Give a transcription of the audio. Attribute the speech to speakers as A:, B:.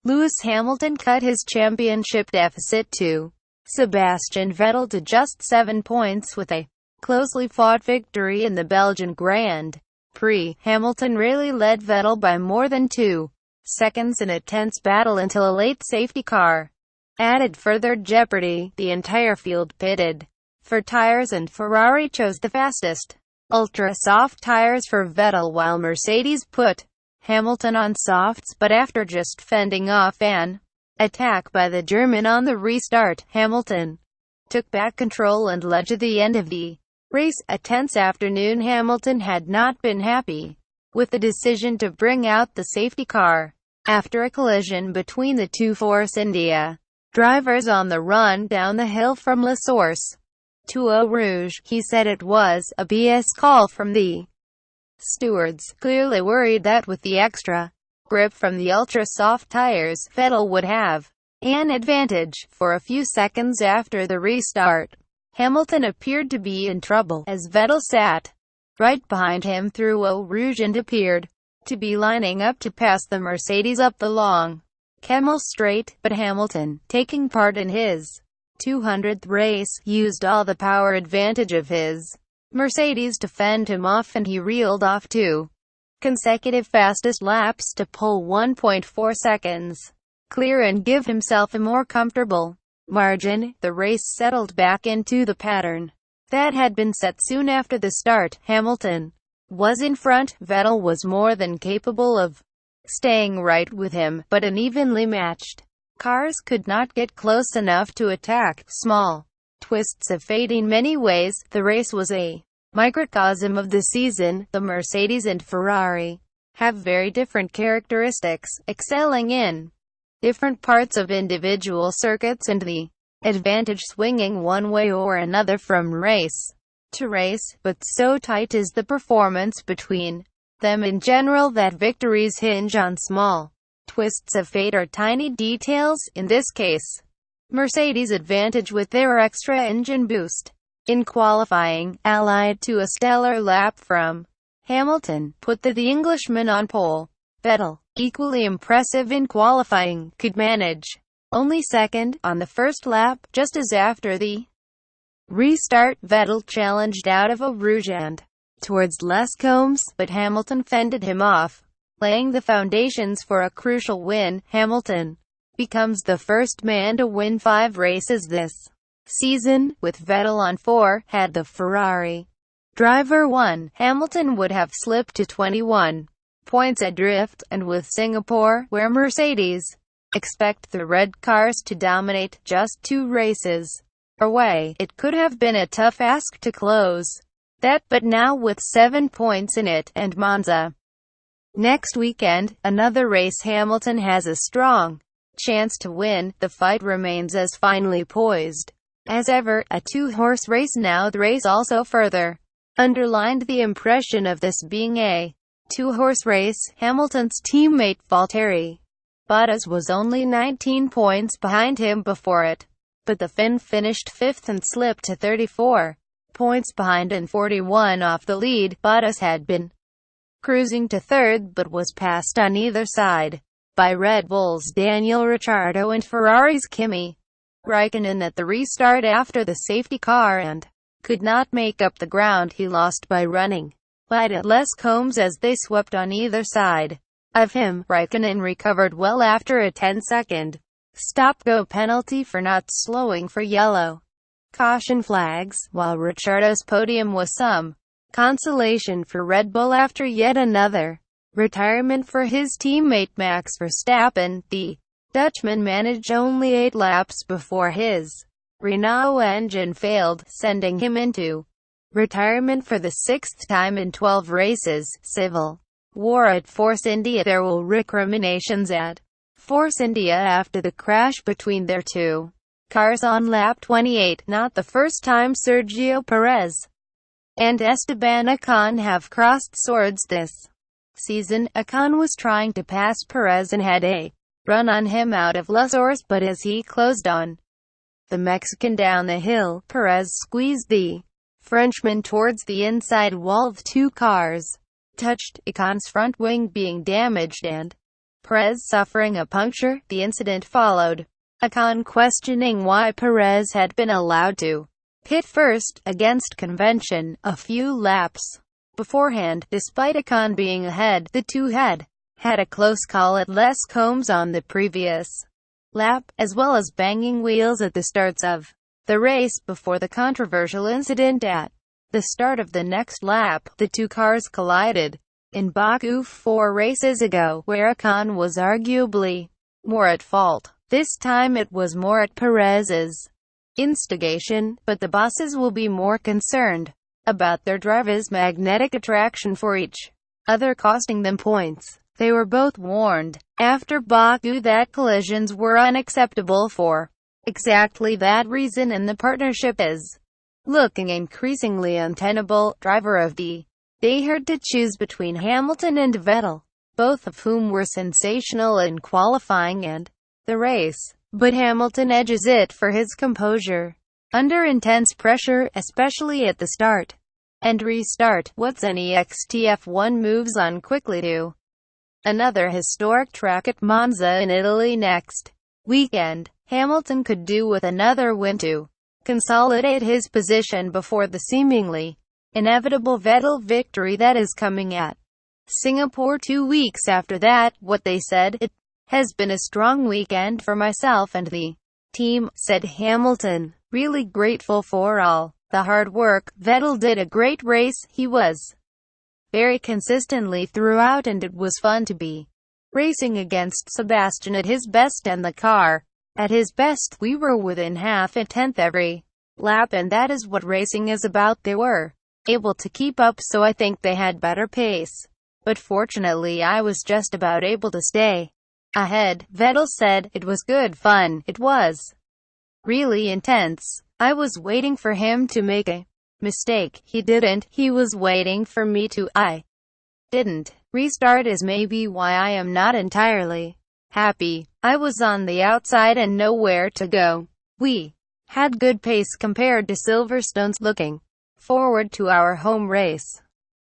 A: Lewis Hamilton cut his championship deficit to Sebastian Vettel to just 7 points with a closely fought victory in the Belgian Grand Prix. Hamilton rarely led Vettel by more than 2 seconds in a tense battle until a late safety car added further jeopardy. The entire field pitted for tires and Ferrari chose the fastest, ultra-soft tires for Vettel while Mercedes put Hamilton on softs. But after just fending off an attack by the German on the restart, Hamilton took back control and led to the end of the race. A tense afternoon. Hamilton had not been happy with the decision to bring out the safety car after a collision between the two Force India drivers on the run down the hill from La Source to Eau Rouge. He said it was a BS call from the stewards, clearly worried that with the extra grip from the ultra-soft tires, Vettel would have an advantage. For a few seconds after the restart, Hamilton appeared to be in trouble, as Vettel sat right behind him through Eau Rouge and appeared to be lining up to pass the Mercedes up the long Kemmel Straight. But Hamilton, taking part in his 200th race, used all the power advantage of his Mercedes to fend him off, and he reeled off 2 consecutive fastest laps to pull 1.4 seconds clear and give himself a more comfortable margin. The race settled back into the pattern that had been set soon after the start. Hamilton was in front. Vettel was more than capable of staying right with him, but unevenly matched cars could not get close enough to attack. Small twists of fate in many ways. The race was a microcosm of the season. The Mercedes and Ferrari have very different characteristics, excelling in different parts of individual circuits, and the advantage swinging one way or another from race to race. But so tight is the performance between them in general that victories hinge on small twists of fate or tiny details. In this case, Mercedes' advantage with their extra engine boost in qualifying, allied to a stellar lap from Hamilton, put the Englishman on pole. Vettel, equally impressive in qualifying, could manage only second on the first lap. Just as after the restart, Vettel challenged out of Eau Rouge and towards Les Combes, but Hamilton fended him off, laying the foundations for a crucial win. Hamilton becomes the first man to win 5 races this season, with Vettel on 4. Had the Ferrari driver won, Hamilton would have slipped to 21 points adrift, and with Singapore, where Mercedes expect the red cars to dominate, just 2 races away, it could have been a tough ask to close that. But now, with 7 points in it, and Monza next weekend, another race Hamilton has a strong chance to win. The fight remains as finely poised as ever. A 2-horse race now. The race also further underlined the impression of this being a 2-horse race. Hamilton's teammate Valtteri Bottas was only 19 points behind him before it, but the Finn finished 5th and slipped to 34 points behind and 41 off the lead. Bottas had been cruising to 3rd but was passed on either side by Red Bull's Daniel Ricciardo and Ferrari's Kimi Raikkonen at the restart after the safety car, and could not make up the ground he lost by running wide at Les Combes as they swept on either side of him. Raikkonen recovered well after a 10-second stop-go penalty for not slowing for yellow caution flags, while Ricciardo's podium was some consolation for Red Bull after yet another retirement for his teammate Max Verstappen. The Dutchman managed only 8 laps before his Renault engine failed, sending him into retirement for the 6th time in 12 races. Civil war at Force India. There were recriminations at Force India after the crash between their 2 cars on lap 28. Not the first time Sergio Perez and Esteban Ocon have crossed swords this season. Ocon was trying to pass Perez and had a run on him out of La Source, but as he closed on the Mexican down the hill, Perez squeezed the Frenchman towards the inside wall. The 2 cars touched, Ocon's front wing being damaged and Perez suffering a puncture. The incident followed Ocon questioning why Perez had been allowed to pit first, against convention, a few laps beforehand. Despite Ocon being ahead, the two had a close call at Les Combes on the previous lap, as well as banging wheels at the starts of the race. Before the controversial incident at the start of the next lap, the two cars collided in Baku 4 races ago, where Ocon was arguably more at fault. This time it was more at Perez's instigation, but the bosses will be more concerned about their drivers' magnetic attraction for each other, costing them points. They were both warned after Baku that collisions were unacceptable for exactly that reason, and the partnership is looking increasingly untenable. Driver of the day had to choose between Hamilton and Vettel, both of whom were sensational in qualifying and the race, but Hamilton edges it for his composure under intense pressure, especially at the start and restart. What's an EXTF1 moves on quickly to another historic track at Monza in Italy next weekend. Hamilton could do with another win to consolidate his position before the seemingly inevitable Vettel victory that is coming at Singapore 2 weeks after that. What they said, "It has been a strong weekend for myself and the team," said Hamilton. "Really grateful for all the hard work. Vettel did a great race. He was very consistently throughout, and it was fun to be racing against Sebastian at his best and the car at his best. We were within half a tenth every lap, and that is what racing is about." They were able to keep up, so I think they had better pace, but fortunately I was just about able to stay ahead. Vettel said, "It was good fun. It was really intense. I was waiting for him to make a mistake. He didn't. He was waiting for me to. I didn't restart is maybe why I am not entirely happy. I was on the outside and nowhere to go. We had good pace compared to Silverstone's. Looking forward to our home race."